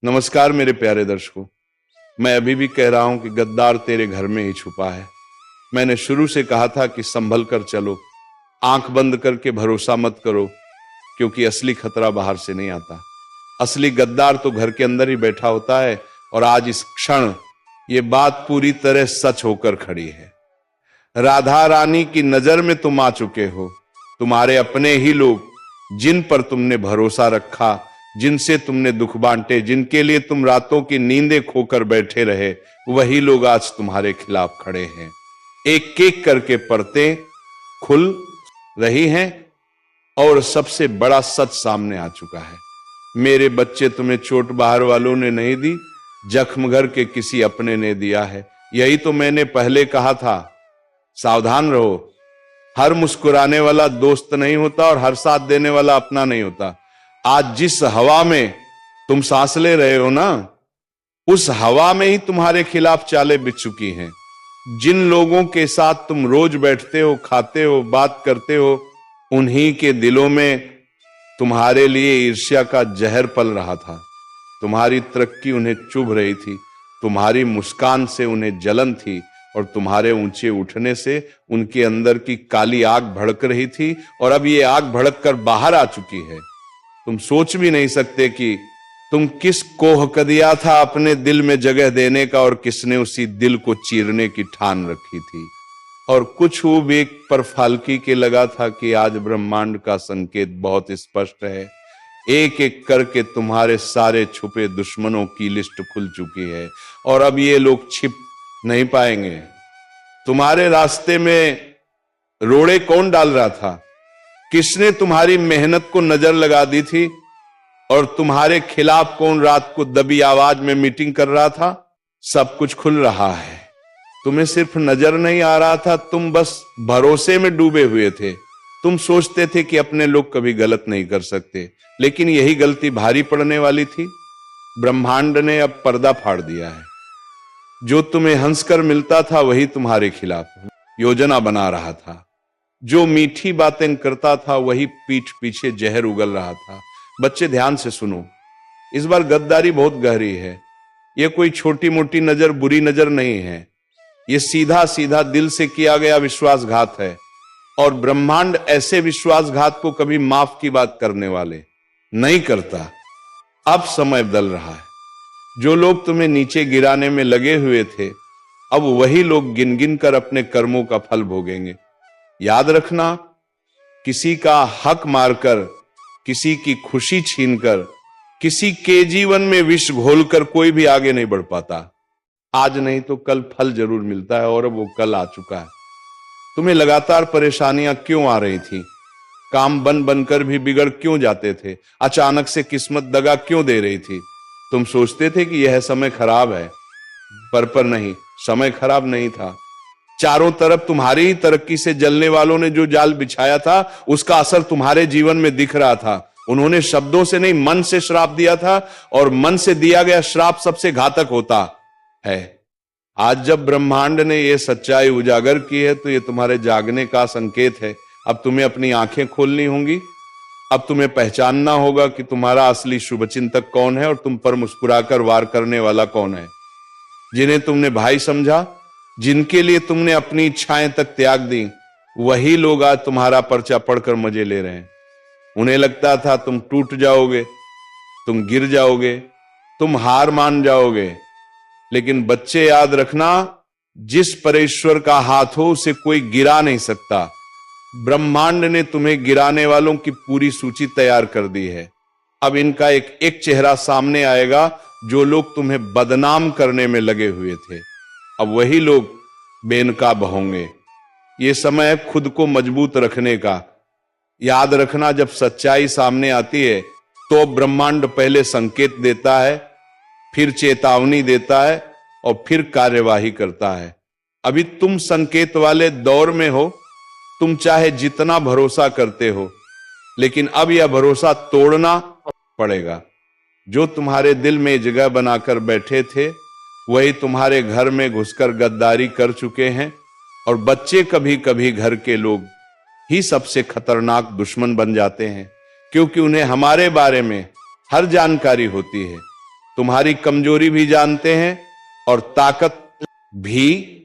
नमस्कार मेरे प्यारे दर्शकों। मैं अभी भी कह रहा हूं कि गद्दार तेरे घर में ही छुपा है। मैंने शुरू से कहा था कि संभल कर चलो, आंख बंद करके भरोसा मत करो, क्योंकि असली खतरा बाहर से नहीं आता। असली गद्दार तो घर के अंदर ही बैठा होता है। और आज इस क्षण ये बात पूरी तरह सच होकर खड़ी है। राधा रानी की नजर में तुम आ चुके हो। तुम्हारे अपने ही लोग, जिन पर तुमने भरोसा रखा, जिनसे तुमने दुख बांटे, जिनके लिए तुम रातों की नींदें खोकर बैठे रहे, वही लोग आज तुम्हारे खिलाफ खड़े हैं। एक एक करके परतें खुल रही हैं और सबसे बड़ा सच सामने आ चुका है। मेरे बच्चे, तुम्हें चोट बाहर वालों ने नहीं दी, जख्म घर के किसी अपने ने दिया है। यही तो मैंने पहले कहा था। सावधान रहो। हर मुस्कुराने वाला दोस्त नहीं होता और हर साथ देने वाला अपना नहीं होता। आज जिस हवा में तुम सांस ले रहे हो ना, उस हवा में ही तुम्हारे खिलाफ चालें बिछ चुकी हैं। जिन लोगों के साथ तुम रोज बैठते हो, खाते हो, बात करते हो, उन्हीं के दिलों में तुम्हारे लिए ईर्ष्या का जहर पल रहा था। तुम्हारी तरक्की उन्हें चुभ रही थी, तुम्हारी मुस्कान से उन्हें जलन थी, और तुम्हारे ऊंचे उठने से उनके अंदर की काली आग भड़क रही थी। और अब ये आग भड़क कर बाहर आ चुकी है। तुम सोच भी नहीं सकते कि तुम किस कोह कदिया था अपने दिल में जगह देने का, और किसने उसी दिल को चीरने की ठान रखी थी। और कुछ ऊब एक पर फाल्की के लगा था कि आज ब्रह्मांड का संकेत बहुत स्पष्ट है। एक एक करके तुम्हारे सारे छुपे दुश्मनों की लिस्ट खुल चुकी है, और अब ये लोग छिप नहीं पाएंगे। तुम्हारे रास्ते में रोड़े कौन डाल रहा था? किसने तुम्हारी मेहनत को नजर लगा दी थी? और तुम्हारे खिलाफ कौन रात को दबी आवाज में मीटिंग कर रहा था? सब कुछ खुल रहा है। तुम्हें सिर्फ नजर नहीं आ रहा था, तुम बस भरोसे में डूबे हुए थे। तुम सोचते थे कि अपने लोग कभी गलत नहीं कर सकते, लेकिन यही गलती भारी पड़ने वाली थी। ब्रह्मांड ने अब पर्दा फाड़ दिया है। जो तुम्हें हंसकर मिलता था वही तुम्हारे खिलाफ योजना बना रहा था। जो मीठी बातें करता था वही पीठ पीछे जहर उगल रहा था। बच्चे, ध्यान से सुनो। इस बार गद्दारी बहुत गहरी है। यह कोई छोटी मोटी नजर, बुरी नजर नहीं है। यह सीधा सीधा दिल से किया गया विश्वासघात है। और ब्रह्मांड ऐसे विश्वासघात को कभी माफ की बात करने वाले नहीं करता। अब समय बदल रहा है। जो लोग तुम्हें नीचे गिराने में लगे हुए थे, अब वही लोग गिन गिन कर अपने कर्मों का फल भोगेंगे। याद रखना, किसी का हक मारकर, किसी की खुशी छीनकर, किसी के जीवन में विष घोलकर कोई भी आगे नहीं बढ़ पाता। आज नहीं तो कल फल जरूर मिलता है, और अब वो कल आ चुका है। तुम्हें लगातार परेशानियां क्यों आ रही थी? काम बन बनकर भी बिगड़ क्यों जाते थे? अचानक से किस्मत दगा क्यों दे रही थी? तुम सोचते थे कि यह समय खराब है, पर नहीं, समय खराब नहीं था। चारों तरफ तुम्हारी ही तरक्की से जलने वालों ने जो जाल बिछाया था, उसका असर तुम्हारे जीवन में दिख रहा था। उन्होंने शब्दों से नहीं, मन से श्राप दिया था, और मन से दिया गया श्राप सबसे घातक होता है। आज जब ब्रह्मांड ने यह सच्चाई उजागर की है, तो यह तुम्हारे जागने का संकेत है। अब तुम्हें अपनी आंखें खोलनी होंगी। अब तुम्हें पहचानना होगा कि तुम्हारा असली शुभचिंतक कौन है, और तुम पर मुस्कुराकर वार करने वाला कौन है। जिन्हें तुमने भाई समझा, जिनके लिए तुमने अपनी इच्छाएं तक त्याग दी, वही लोग आज तुम्हारा पर्चा पढ़कर मजे ले रहे हैं। उन्हें लगता था तुम टूट जाओगे, तुम गिर जाओगे, तुम हार मान जाओगे। लेकिन बच्चे, याद रखना, जिस परेश्वर का हाथ हो उसे कोई गिरा नहीं सकता। ब्रह्मांड ने तुम्हें गिराने वालों की पूरी सूची तैयार कर दी है। अब इनका एक एक चेहरा सामने आएगा। जो लोग तुम्हें बदनाम करने में लगे हुए थे, अब वही लोग बेनकाब होंगे। ये समय है खुद को मजबूत रखने का। याद रखना, जब सच्चाई सामने आती है तो ब्रह्मांड पहले संकेत देता है, फिर चेतावनी देता है, और फिर कार्यवाही करता है। अभी तुम संकेत वाले दौर में हो। तुम चाहे जितना भरोसा करते हो, लेकिन अब यह भरोसा तोड़ना पड़ेगा। जो तुम्हारे दिल में जगह बनाकर बैठे थे, वही तुम्हारे घर में घुसकर गद्दारी कर चुके हैं। और बच्चे, कभी कभी घर के लोग ही सबसे खतरनाक दुश्मन बन जाते हैं, क्योंकि उन्हें हमारे बारे में हर जानकारी होती है। तुम्हारी कमजोरी भी जानते हैं और ताकत भी,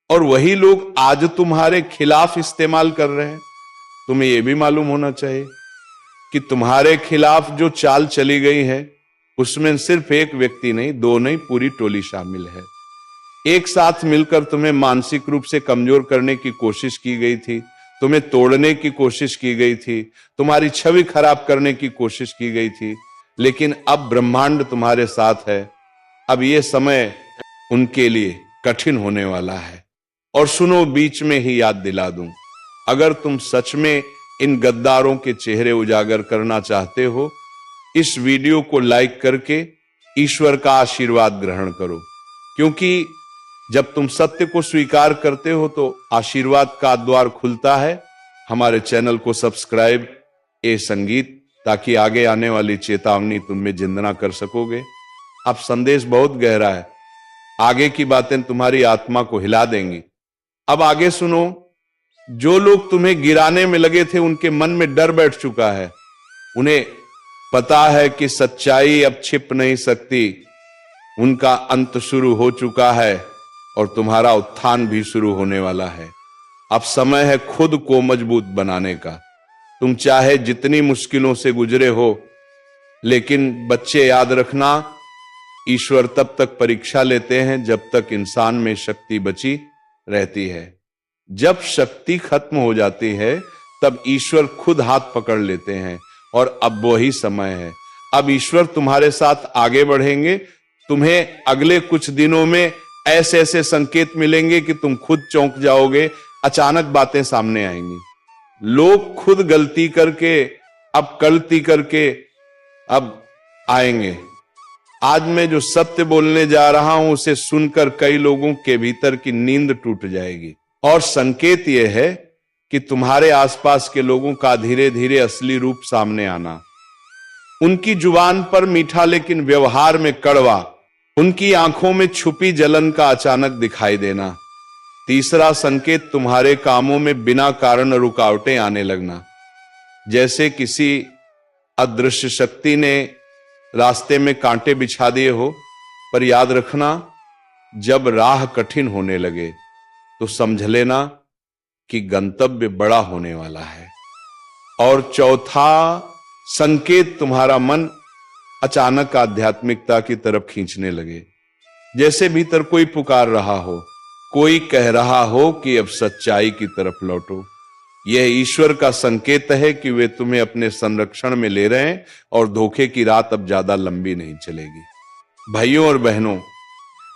और वही लोग आज तुम्हारे खिलाफ इस्तेमाल कर रहे हैं। तुम्हें यह भी मालूम होना चाहिए कि तुम्हारे खिलाफ जो चाल चली गई है उसमें सिर्फ एक व्यक्ति नहीं, दो नहीं, पूरी टोली शामिल है। एक साथ मिलकर तुम्हें मानसिक रूप से कमजोर करने की कोशिश की गई थी, तुम्हें तोड़ने की कोशिश की गई थी, तुम्हारी छवि खराब करने की कोशिश की गई थी, लेकिन अब ब्रह्मांड तुम्हारे साथ है। अब यह समय उनके लिए कठिन होने वाला है। और सुनो, बीच में ही याद दिला दूं, अगर तुम सच में इन गद्दारों के चेहरे उजागर करना चाहते हो, इस वीडियो को लाइक करके ईश्वर का आशीर्वाद ग्रहण करो, क्योंकि जब तुम सत्य को स्वीकार करते हो तो आशीर्वाद का द्वार खुलता है। हमारे चैनल को सब्सक्राइब ए संगीत, ताकि आगे आने वाली चेतावनी तुम में जिंदना कर सकोगे। अब संदेश बहुत गहरा है, आगे की बातें तुम्हारी आत्मा को हिला देंगी। अब आगे सुनो, जो लोग तुम्हें गिराने में लगे थे उनके मन में डर बैठ चुका है। उन्हें पता है कि सच्चाई अब छिप नहीं सकती, उनका अंत शुरू हो चुका है और तुम्हारा उत्थान भी शुरू होने वाला है। अब समय है खुद को मजबूत बनाने का। तुम चाहे जितनी मुश्किलों से गुजरे हो, लेकिन बच्चे याद रखना, ईश्वर तब तक परीक्षा लेते हैं जब तक इंसान में शक्ति बची रहती है। जब शक्ति खत्म हो जाती है तब ईश्वर खुद हाथ पकड़ लेते हैं, और अब वही समय है। अब ईश्वर तुम्हारे साथ आगे बढ़ेंगे। तुम्हें अगले कुछ दिनों में ऐसे ऐसे संकेत मिलेंगे कि तुम खुद चौंक जाओगे। अचानक बातें सामने आएंगी, लोग खुद गलती करके, अब गलती करके अब आएंगे। आज मैं जो सत्य बोलने जा रहा हूं उसे सुनकर कई लोगों के भीतर की नींद टूट जाएगी, और संकेत यह है कि तुम्हारे आसपास के लोगों का धीरे धीरे असली रूप सामने आना। उनकी जुबान पर मीठा लेकिन व्यवहार में कड़वा, उनकी आंखों में छुपी जलन का अचानक दिखाई देना। तीसरा संकेत, तुम्हारे कामों में बिना कारण रुकावटें आने लगना, जैसे किसी अदृश्य शक्ति ने रास्ते में कांटे बिछा दिए हो। पर याद रखना, जब राह कठिन होने लगे तो समझ लेना कि गंतव्य बड़ा होने वाला है। और चौथा संकेत, तुम्हारा मन अचानक आध्यात्मिकता की तरफ खींचने लगे, जैसे भीतर कोई पुकार रहा हो, कोई कह रहा हो कि अब सच्चाई की तरफ लौटो। यह ईश्वर का संकेत है कि वे तुम्हें अपने संरक्षण में ले रहे हैं और धोखे की रात अब ज्यादा लंबी नहीं चलेगी। भाइयों और बहनों,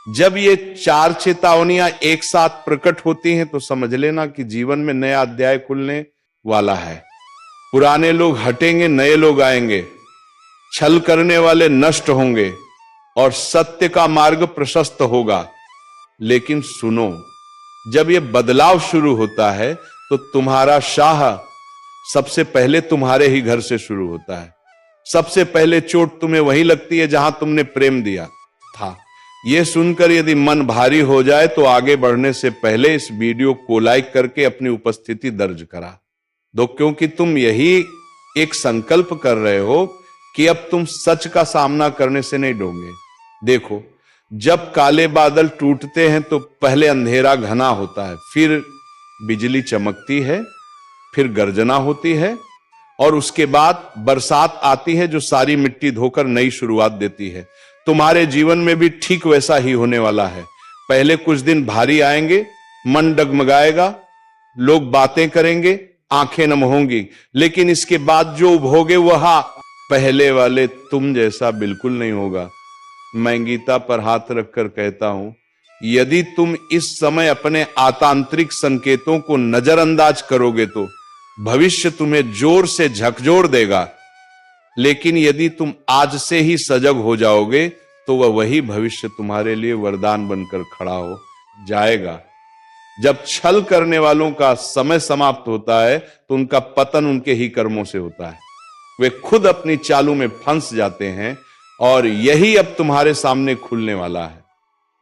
जब ये चार चेतावनियां एक साथ प्रकट होती हैं तो समझ लेना कि जीवन में नया अध्याय खुलने वाला है। पुराने लोग हटेंगे, नए लोग आएंगे, छल करने वाले नष्ट होंगे और सत्य का मार्ग प्रशस्त होगा। लेकिन सुनो, जब यह बदलाव शुरू होता है तो तुम्हारा शाह सबसे पहले तुम्हारे ही घर से शुरू होता है। सबसे पहले चोट तुम्हें वहीं लगती है जहां तुमने प्रेम दिया था। यह सुनकर यदि मन भारी हो जाए तो आगे बढ़ने से पहले इस वीडियो को लाइक करके अपनी उपस्थिति दर्ज करा दो, क्योंकि तुम यही एक संकल्प कर रहे हो कि अब तुम सच का सामना करने से नहीं डरोगे। देखो, जब काले बादल टूटते हैं तो पहले अंधेरा घना होता है, फिर बिजली चमकती है, फिर गर्जना होती है, और उसके बाद बरसात आती है जो सारी मिट्टी धोकर नई शुरुआत देती है। तुम्हारे जीवन में भी ठीक वैसा ही होने वाला है। पहले कुछ दिन भारी आएंगे, मन डगमगाएगा, लोग बातें करेंगे, आंखें नम होंगी, लेकिन इसके बाद जो उभोगे वह पहले वाले तुम जैसा बिल्कुल नहीं होगा। मैं गीता पर हाथ रखकर कहता हूं, यदि तुम इस समय अपने आतांत्रिक संकेतों को नजरअंदाज करोगे तो भविष्य तुम्हें जोर से झकझोर देगा, लेकिन यदि तुम आज से ही सजग हो जाओगे तो वही भविष्य तुम्हारे लिए वरदान बनकर खड़ा हो जाएगा। जब छल करने वालों का समय समाप्त होता है तो उनका पतन उनके ही कर्मों से होता है। वे खुद अपनी चालों में फंस जाते हैं, और यही अब तुम्हारे सामने खुलने वाला है।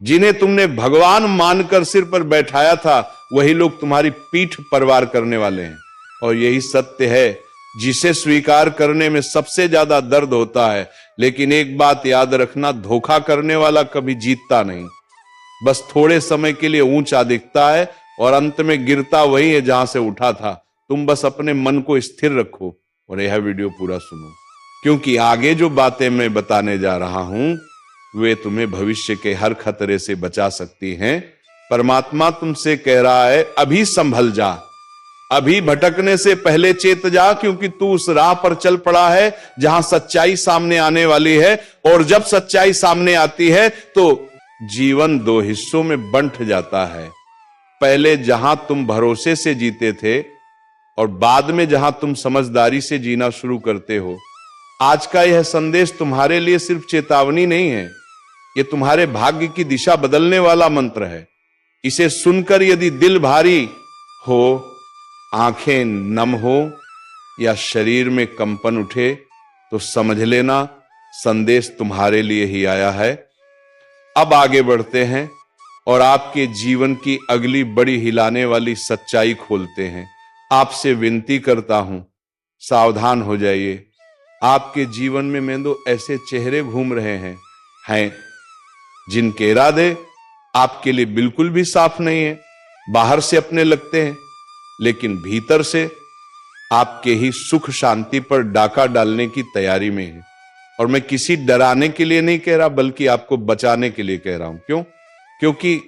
जिन्हें तुमने भगवान मानकर सिर पर बैठाया था, वही लोग तुम्हारी पीठ परवार करने वाले हैं। और यही सत्य है जिसे स्वीकार करने में सबसे ज्यादा दर्द होता है। लेकिन एक बात याद रखना, धोखा करने वाला कभी जीतता नहीं, बस थोड़े समय के लिए ऊंचा दिखता है और अंत में गिरता वही है जहां से उठा था। तुम बस अपने मन को स्थिर रखो और यह वीडियो पूरा सुनो, क्योंकि आगे जो बातें मैं बताने जा रहा हूं वे तुम्हें भविष्य के हर खतरे से बचा सकती हैं। परमात्मा तुमसे कह रहा है, अभी संभल जा, अभी भटकने से पहले चेत जा, क्योंकि तू उस राह पर चल पड़ा है जहां सच्चाई सामने आने वाली है। और जब सच्चाई सामने आती है तो जीवन दो हिस्सों में बंट जाता है। पहले जहां तुम भरोसे से जीते थे और बाद में जहां तुम समझदारी से जीना शुरू करते हो। आज का यह संदेश तुम्हारे लिए सिर्फ चेतावनी नहीं है, यह तुम्हारे भाग्य की दिशा बदलने वाला मंत्र है। इसे सुनकर यदि दिल भारी हो, आंखें नम हो या शरीर में कंपन उठे तो समझ लेना संदेश तुम्हारे लिए ही आया है। अब आगे बढ़ते हैं और आपके जीवन की अगली बड़ी हिलाने वाली सच्चाई खोलते हैं। आपसे विनती करता हूं, सावधान हो जाइए। आपके जीवन में मैं तो ऐसे चेहरे घूम रहे हैं जिनके इरादे आपके लिए बिल्कुल भी साफ नहीं है। बाहर से अपने लगते हैं लेकिन भीतर से आपके ही सुख शांति पर डाका डालने की तैयारी में है। और मैं किसी डराने के लिए नहीं कह रहा, बल्कि आपको बचाने के लिए कह रहा हूं। क्यों? क्योंकि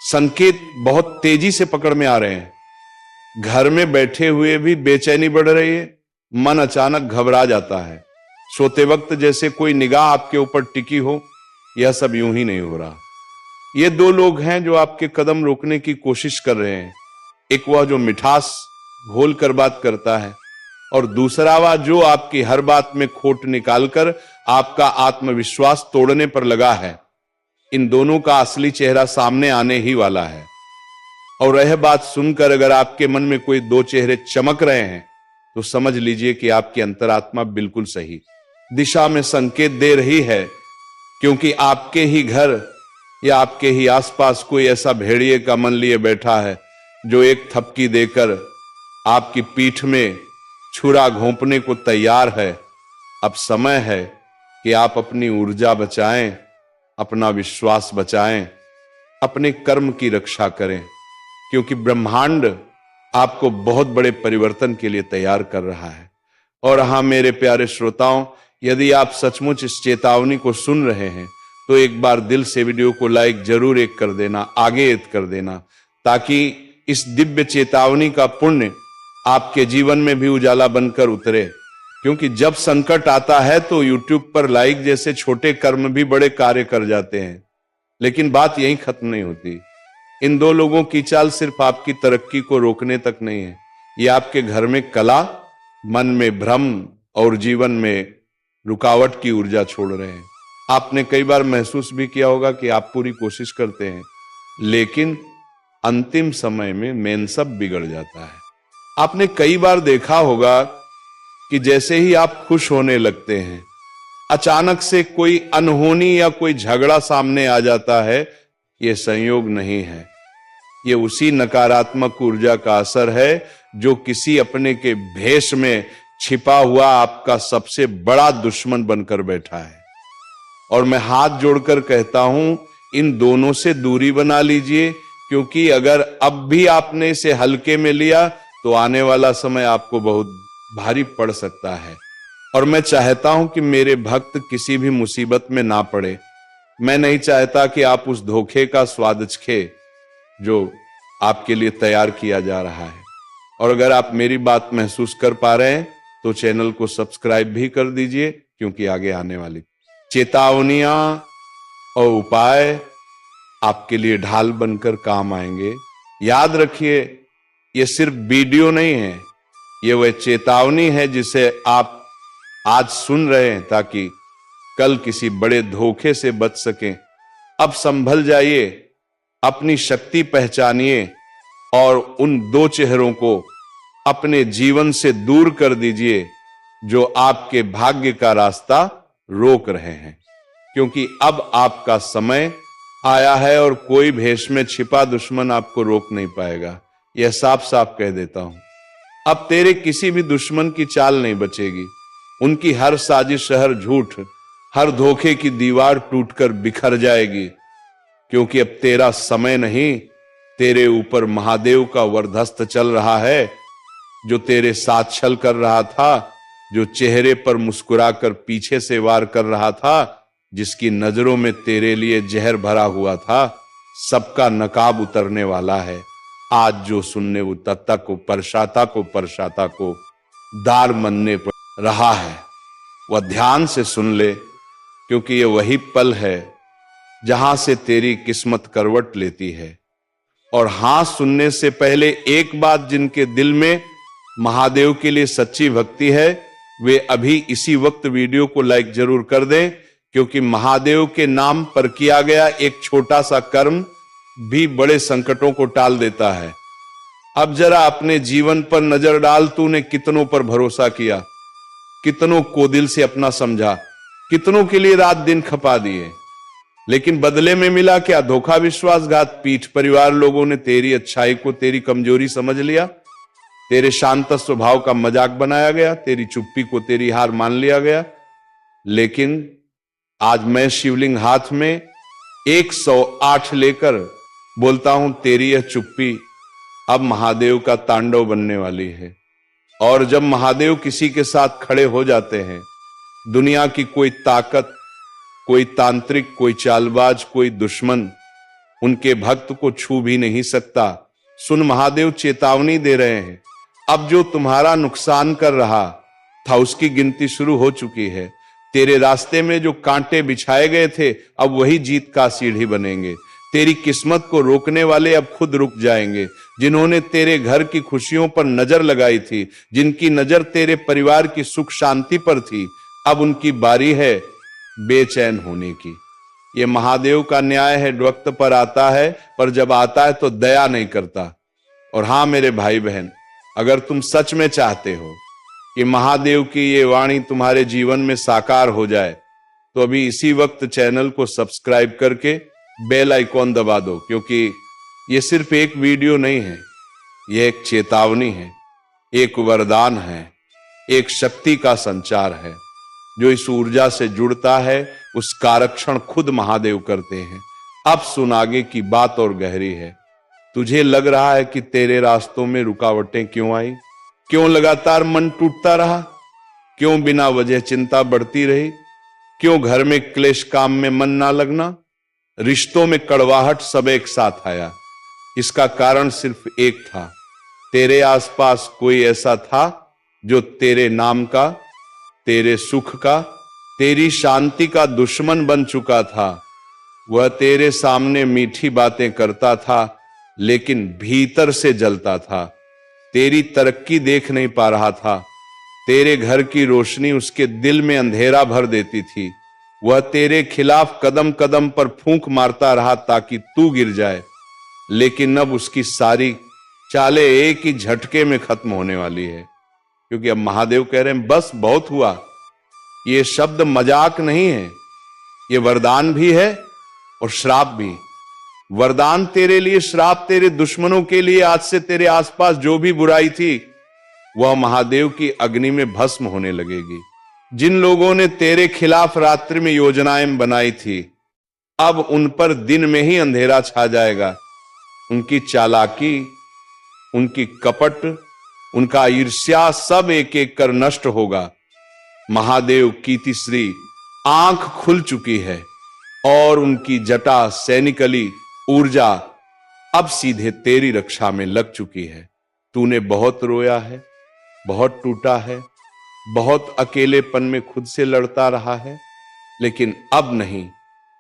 संकेत बहुत तेजी से पकड़ में आ रहे हैं। घर में बैठे हुए भी बेचैनी बढ़ रही है, मन अचानक घबरा जाता है। सोते वक्त जैसे कोई निगाह आपके ऊपर टिकी हो। यह सब यूं ही नहीं हो रहा। ये दो लोग हैं जो आपके कदम रोकने की कोशिश कर रहे हैं। एक वह जो मिठास घोल कर बात करता है और दूसरा वह जो आपकी हर बात में खोट निकालकर आपका आत्मविश्वास तोड़ने पर लगा है। इन दोनों का असली चेहरा सामने आने ही वाला है। और यह बात सुनकर अगर आपके मन में कोई दो चेहरे चमक रहे हैं तो समझ लीजिए कि आपकी अंतरात्मा बिल्कुल सही दिशा में संकेत दे रही है, क्योंकि आपके ही घर या आपके ही आसपास कोई ऐसा भेड़िए का मन लिए बैठा है जो एक थपकी देकर आपकी पीठ में छुरा घोंपने को तैयार है। अब समय है कि आप अपनी ऊर्जा बचाएं, अपना विश्वास बचाएं, अपने कर्म की रक्षा करें, क्योंकि ब्रह्मांड आपको बहुत बड़े परिवर्तन के लिए तैयार कर रहा है। और हाँ मेरे प्यारे श्रोताओं, यदि आप सचमुच इस चेतावनी को सुन रहे हैं तो एक बार दिल से वीडियो को लाइक जरूर एक कर देना, आगे एक कर देना, ताकि इस दिव्य चेतावनी का पुण्य आपके जीवन में भी उजाला बनकर उतरे। क्योंकि जब संकट आता है तो YouTube पर लाइक जैसे छोटे कर्म भी बड़े कार्य कर जाते हैं। लेकिन बात यहीं खत्म नहीं होती। इन दो लोगों की चाल सिर्फ आपकी तरक्की को रोकने तक नहीं है, ये आपके घर में कला, मन में भ्रम और जीवन में रुकावट की ऊर्जा छोड़ रहे हैं। आपने कई बार महसूस भी किया होगा कि आप पूरी कोशिश करते हैं लेकिन अंतिम समय में मेन सब बिगड़ जाता है। आपने कई बार देखा होगा कि जैसे ही आप खुश होने लगते हैं अचानक से कोई अनहोनी या कोई झगड़ा सामने आ जाता है। यह संयोग नहीं है, यह उसी नकारात्मक ऊर्जा का असर है जो किसी अपने के भेष में छिपा हुआ आपका सबसे बड़ा दुश्मन बनकर बैठा है। और मैं हाथ जोड़कर कहता हूं, इन दोनों से दूरी बना लीजिए, क्योंकि अगर अब भी आपने इसे हल्के में लिया तो आने वाला समय आपको बहुत भारी पड़ सकता है। और मैं चाहता हूं कि मेरे भक्त किसी भी मुसीबत में ना पड़े। मैं नहीं चाहता कि आप उस धोखे का स्वाद चखें जो आपके लिए तैयार किया जा रहा है। और अगर आप मेरी बात महसूस कर पा रहे हैं तो चैनल को सब्सक्राइब भी कर दीजिए, क्योंकि आगे आने वाली चेतावनियां और उपाय आपके लिए ढाल बनकर काम आएंगे। याद रखिए, ये सिर्फ वीडियो नहीं है, ये वह चेतावनी है जिसे आप आज सुन रहे हैं ताकि कल किसी बड़े धोखे से बच सकें। अब संभल जाइए, अपनी शक्ति पहचानिए और उन दो चेहरों को अपने जीवन से दूर कर दीजिए जो आपके भाग्य का रास्ता रोक रहे हैं, क्योंकि अब आपका समय आया है और कोई भेष में छिपा दुश्मन आपको रोक नहीं पाएगा। यह साफ साफ कह देता हूं। अब तेरे किसी भी दुश्मन की चाल नहीं बचेगी। उनकी हर साजिश, हर झूठ, हर धोखे की दीवार टूटकर बिखर जाएगी, क्योंकि अब तेरा समय नहीं, तेरे ऊपर महादेव का वरदहस्त चल रहा है। जो तेरे साथ छल कर रहा था, जो चेहरे पर मुस्कुराकर पीछे से वार कर रहा था, जिसकी नजरों में तेरे लिए जहर भरा हुआ था, सबका नकाब उतरने वाला है। आज जो सुनने वो तत्ता को परशाता को दार मनने पर रहा है, वह ध्यान से सुन ले, क्योंकि ये वही पल है जहां से तेरी किस्मत करवट लेती है। और हां सुनने से पहले एक बात, जिनके दिल में महादेव के लिए सच्ची भक्ति है, वे अभी इसी वक्त वीडियो को लाइक जरूर कर दें, क्योंकि महादेव के नाम पर किया गया एक छोटा सा कर्म भी बड़े संकटों को टाल देता है। अब जरा अपने जीवन पर नजर डाल, तूने कितनों पर भरोसा किया, कितनों को दिल से अपना समझा, कितनों के लिए रात दिन खपा दिए, लेकिन बदले में मिला क्या? धोखा, विश्वासघात, पीठ। परिवार लोगों ने तेरी अच्छाई को तेरी कमजोरी समझ लिया, तेरे शांत स्वभाव का मजाक बनाया गया, तेरी चुप्पी को तेरी हार मान लिया गया। लेकिन आज मैं शिवलिंग हाथ में 108 लेकर बोलता हूं, तेरी यह चुप्पी अब महादेव का तांडव बनने वाली है। और जब महादेव किसी के साथ खड़े हो जाते हैं, दुनिया की कोई ताकत, कोई तांत्रिक, कोई चालबाज, कोई दुश्मन उनके भक्त को छू भी नहीं सकता। सुन, महादेव चेतावनी दे रहे हैं। अब जो तुम्हारा नुकसान कर रहा था, उसकी गिनती शुरू हो चुकी है। तेरे रास्ते में जो कांटे बिछाए गए थे, अब वही जीत का सीढ़ी बनेंगे। तेरी किस्मत को रोकने वाले अब खुद रुक जाएंगे। जिन्होंने तेरे घर की खुशियों पर नजर लगाई थी, जिनकी नजर तेरे परिवार की सुख शांति पर थी, अब उनकी बारी है बेचैन होने की। ये महादेव का न्याय है, वक्त पर आता है, पर जब आता है तो दया नहीं करता। और हां मेरे भाई बहन, अगर तुम सच में चाहते हो कि महादेव की ये वाणी तुम्हारे जीवन में साकार हो जाए, तो अभी इसी वक्त चैनल को सब्सक्राइब करके बेल आइकॉन दबा दो, क्योंकि ये सिर्फ एक वीडियो नहीं है, यह एक चेतावनी है, एक वरदान है, एक शक्ति का संचार है। जो इस ऊर्जा से जुड़ता है, उसका रक्षण खुद महादेव करते हैं। अब सुन, आगे की बात और गहरी है। तुझे लग रहा है कि तेरे रास्तों में रुकावटें क्यों आई? क्यों लगातार मन टूटता रहा? क्यों बिना वजह चिंता बढ़ती रही? क्यों घर में क्लेश, काम में मन ना लगना, रिश्तों में कड़वाहट सब एक साथ आया? इसका कारण सिर्फ एक था, तेरे आसपास कोई ऐसा था जो तेरे नाम का, तेरे सुख का, तेरी शांति का दुश्मन बन चुका था। वह तेरे सामने मीठी बातें करता था, लेकिन भीतर से जलता था। तेरी तरक्की देख नहीं पा रहा था, तेरे घर की रोशनी उसके दिल में अंधेरा भर देती थी। वह तेरे खिलाफ कदम कदम पर फूंक मारता रहा ताकि तू गिर जाए, लेकिन अब उसकी सारी चालें एक ही झटके में खत्म होने वाली है। क्योंकि अब महादेव कह रहे हैं, बस बहुत हुआ। ये शब्द मजाक नहीं है, ये वरदान भी है और श्राप भी। वरदान तेरे लिए, श्राप तेरे दुश्मनों के लिए। आज से तेरे आसपास जो भी बुराई थी, वह महादेव की अग्नि में भस्म होने लगेगी। जिन लोगों ने तेरे खिलाफ रात्रि में योजनाएं बनाई थी, अब उन पर दिन में ही अंधेरा छा जाएगा। उनकी चालाकी, उनकी कपट, उनका ईर्ष्या सब एक एक कर नष्ट होगा। महादेव की तीसरी आंख खुल चुकी है और उनकी जटा, सैनिकली ऊर्जा अब सीधे तेरी रक्षा में लग चुकी है। तूने बहुत रोया है, बहुत टूटा है, बहुत अकेलेपन में खुद से लड़ता रहा है, लेकिन अब नहीं,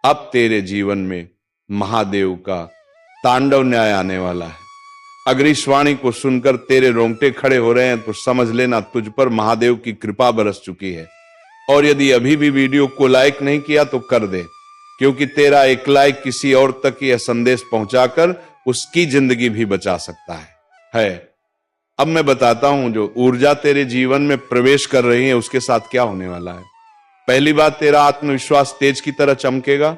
अब तेरे जीवन में महादेव का तांडव न्याय आने वाला है। अगर इस वाणी को सुनकर तेरे रोंगटे खड़े हो रहे हैं, तो समझ लेना तुझ पर महादेव की कृपा बरस चुकी है। और यदि अभी भी वीडियो को लाइक नहीं किया तो कर दे, क्योंकि तेरा एक लाइक किसी और तक यह संदेश पहुंचाकर उसकी जिंदगी भी बचा सकता है। अब मैं बताता हूं, जो ऊर्जा तेरे जीवन में प्रवेश कर रही है, उसके साथ क्या होने वाला है। पहली बात, तेरा आत्मविश्वास तेज की तरह चमकेगा।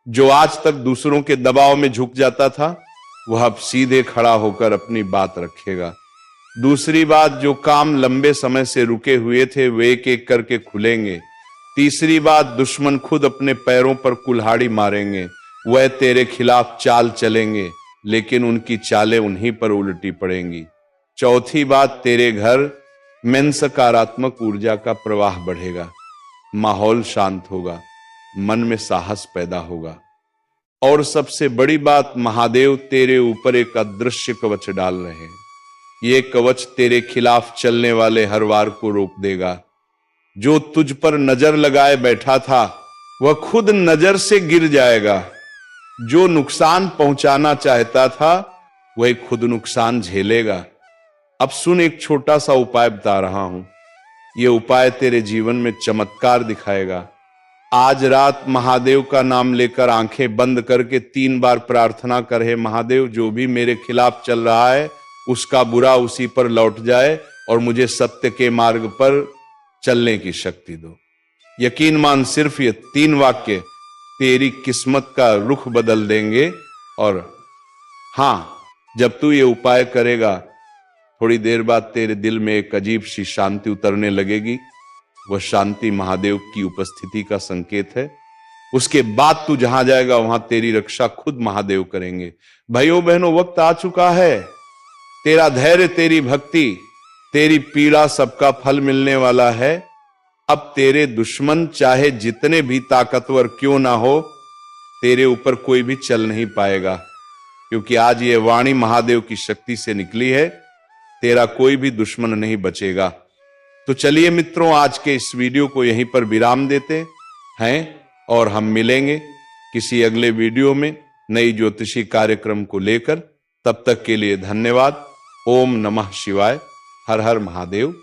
जो आज तक दूसरों के दबाव में झुक जाता था, वह अब सीधे खड़ा होकर अपनी बात रखेगा। दूसरी बात, जो काम लंबे समय से रुके हुए थे वे एक एक करके खुलेंगे। तीसरी बात, दुश्मन खुद अपने पैरों पर कुल्हाड़ी मारेंगे, वह तेरे खिलाफ चाल चलेंगे, लेकिन उनकी चालें उन्हीं पर उल्टी पड़ेंगी। चौथी बात, तेरे घर में सकारात्मक ऊर्जा का प्रवाह बढ़ेगा, माहौल शांत होगा, मन में साहस पैदा होगा। और सबसे बड़ी बात, महादेव तेरे ऊपर एक अदृश्य कवच डाल रहे हैं। ये कवच तेरे खिलाफ चलने वाले हर वार को रोक देगा। जो तुझ पर नजर लगाए बैठा था वह खुद नजर से गिर जाएगा। जो नुकसान पहुंचाना चाहता था वह खुद नुकसान झेलेगा। अब सुन, एक छोटा सा उपाय बता रहा हूं। यह उपाय तेरे जीवन में चमत्कार दिखाएगा। आज रात महादेव का नाम लेकर आंखें बंद करके 3 बार प्रार्थना कर, हे महादेव, जो भी मेरे खिलाफ चल रहा है उसका बुरा उसी पर लौट जाए और मुझे सत्य के मार्ग पर चलने की शक्ति दो। यकीन मान, सिर्फ ये 3 वाक्य तेरी किस्मत का रुख बदल देंगे। और हां, जब तू ये उपाय करेगा थोड़ी देर बाद तेरे दिल में एक अजीब सी शांति उतरने लगेगी। वह शांति महादेव की उपस्थिति का संकेत है। उसके बाद तू जहां जाएगा वहां तेरी रक्षा खुद महादेव करेंगे। भाइयों बहनों, वक्त आ चुका है। तेरा धैर्य, तेरी भक्ति, तेरी पीड़ा सबका फल मिलने वाला है। अब तेरे दुश्मन चाहे जितने भी ताकतवर क्यों ना हो, तेरे ऊपर कोई भी चल नहीं पाएगा, क्योंकि आज ये वाणी महादेव की शक्ति से निकली है। तेरा कोई भी दुश्मन नहीं बचेगा। तो चलिए मित्रों, आज के इस वीडियो को यहीं पर विराम देते हैं और हम मिलेंगे किसी अगले वीडियो में नई ज्योतिषी कार्यक्रम को लेकर। तब तक के लिए धन्यवाद। ओम नमः शिवाय। हर हर महादेव।